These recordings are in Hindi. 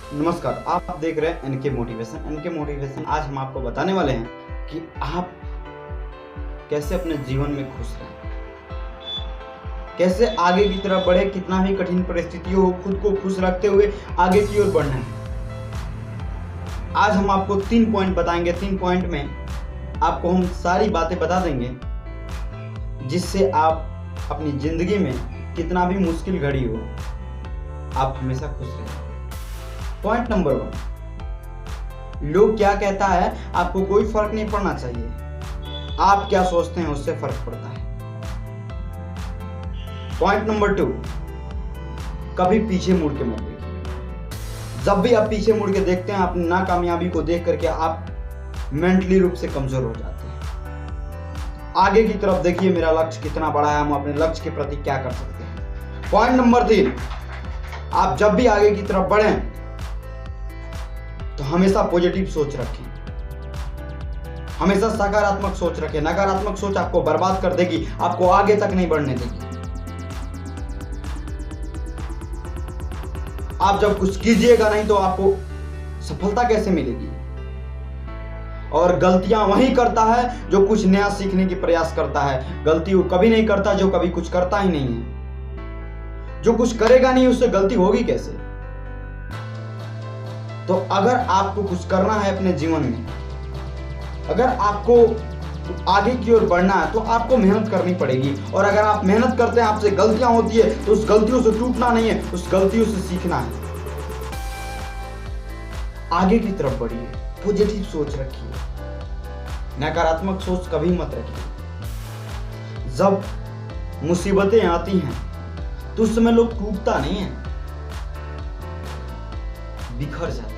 नमस्कार, आप देख रहे हैं एनके मोटिवेशन। एनके मोटिवेशन आज हम आपको बताने वाले हैं कि आप कैसे अपने जीवन में खुश रहें, कैसे आगे की तरफ बढ़े। कितना भी कठिन परिस्थिति हो, खुद को खुश रखते हुए आगे की ओर बढ़ना है। आज हम आपको 3 पॉइंट बताएंगे। 3 पॉइंट में आपको हम सारी बातें बता देंगे जिससे आप अपनी जिंदगी में कितना भी मुश्किल घड़ी हो, आप हमेशा खुश रहें। पॉइंट नंबर 1, लोग क्या कहता है आपको कोई फर्क नहीं पड़ना चाहिए, आप क्या सोचते हैं उससे फर्क पड़ता है। पॉइंट नंबर 2, कभी पीछे मुड़ के मत देखिए। जब भी आप पीछे मुड़ के देखते हैं अपनी नाकामयाबी को देख करके आप मेंटली रूप से कमजोर हो जाते हैं। आगे की तरफ देखिए, मेरा लक्ष्य कितना बड़ा है, हम अपने लक्ष्य के प्रति क्या कर सकते हैं। पॉइंट नंबर 3, आप जब भी आगे की तरफ बढ़ें तो हमेशा पॉजिटिव सोच रखें, हमेशा सकारात्मक सोच रखें। नकारात्मक सोच आपको बर्बाद कर देगी, आपको आगे तक नहीं बढ़ने देगी। आप जब कुछ कीजिएगा नहीं तो आपको सफलता कैसे मिलेगी। और गलतियां वही करता है जो कुछ नया सीखने की प्रयास करता है। गलती वो कभी नहीं करता जो कभी कुछ करता ही नहीं है। जो कुछ करेगा नहीं उससे गलती होगी कैसे। तो अगर आपको कुछ करना है अपने जीवन में, अगर आपको आगे की ओर बढ़ना है तो आपको मेहनत करनी पड़ेगी। और अगर आप मेहनत करते हैं, आपसे गलतियां होती है तो उस गलतियों से टूटना नहीं है, उस गलतियों से सीखना है। आगे की तरफ बढ़िए, पॉजिटिव सोच रखिए, नकारात्मक सोच कभी मत रखिए। जब मुसीबतें आती हैं तो उस समय लोग टूटता नहीं है, बिखर जाता है।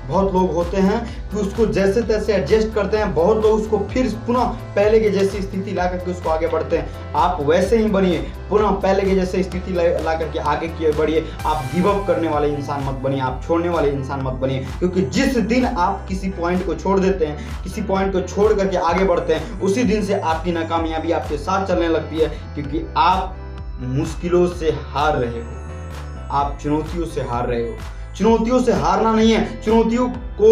बहुत लोग होते हैं कि उसको जैसे तैसे एडजस्ट करते हैं, बहुत लोग उसको फिर पुनः पहले के जैसी स्थिति ला करके उसको आगे बढ़ते हैं। आप वैसे ही बनिए, पुनः पहले के जैसे स्थिति ला करके आगे की ओर बढ़िए। आप गिव अप करने वाले इंसान मत बनिए, आप छोड़ने वाले इंसान मत बनिए। क्योंकि जिस दिन आप किसी पॉइंट को छोड़ देते हैं, किसी पॉइंट को छोड़ करके आगे बढ़ते हैं, उसी दिन से आपकी नाकामयाबी आपके साथ चलने लगती है। क्योंकि आप मुश्किलों से हार रहे हो, आप चुनौतियों से हार रहे हो। चुनौतियों से हारना नहीं है, चुनौतियों को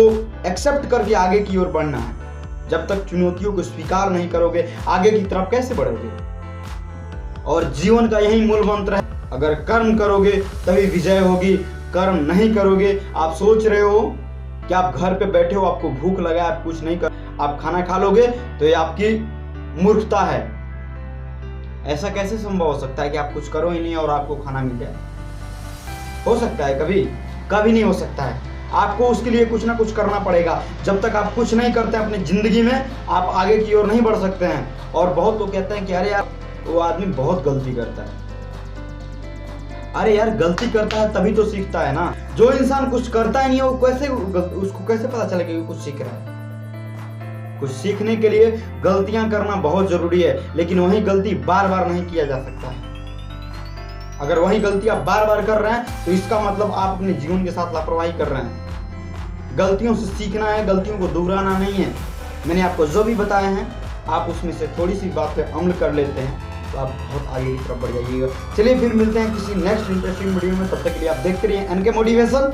एक्सेप्ट करके आगे की ओर बढ़ना है। जब तक चुनौतियों को स्वीकार नहीं करोगे, आगे की तरफ कैसे बढ़ोगे। और जीवन का यही मूल मंत्र है, अगर कर्म करोगे तभी विजय होगी, कर्म नहीं करोगे। आप सोच रहे हो कि आप घर पे बैठे हो, आपको भूख लगा, आप कुछ नहीं कर, आप खाना खा लोगे, तो ये आपकी मूर्खता है। ऐसा कैसे संभव हो सकता है कि आप कुछ करो ही नहीं और आपको खाना मिल जाए। हो सकता है? कभी नहीं हो सकता है। आपको उसके लिए कुछ ना कुछ करना पड़ेगा। जब तक आप कुछ नहीं करते हैं अपनी जिंदगी में, आप आगे की ओर नहीं बढ़ सकते हैं। और बहुत लोग कहते हैं कि अरे यार वो आदमी बहुत गलती करता है। अरे यार, गलती करता है तभी तो सीखता है ना। जो इंसान कुछ करता ही नहीं है, वो कैसे, उसको कैसे पता चलेगा कि कुछ सीख रहा है। कुछ सीखने के लिए गलतियां करना बहुत जरूरी है, लेकिन वही गलती बार बार नहीं किया जा सकता है। अगर वही गलती आप बार बार कर रहे हैं तो इसका मतलब आप अपने जीवन के साथ लापरवाही कर रहे हैं। गलतियों से सीखना है, गलतियों को दोहराना नहीं है। मैंने आपको जो भी बताए हैं, आप उसमें से थोड़ी सी बात पे अमल कर लेते हैं तो आप बहुत आगे की तरफ बढ़ जाइएगा। चलिए फिर मिलते हैं किसी नेक्स्ट इंटरेस्टिंग वीडियो में। तब तक के लिए आप देखते रहिए एनके मोटिवेशन।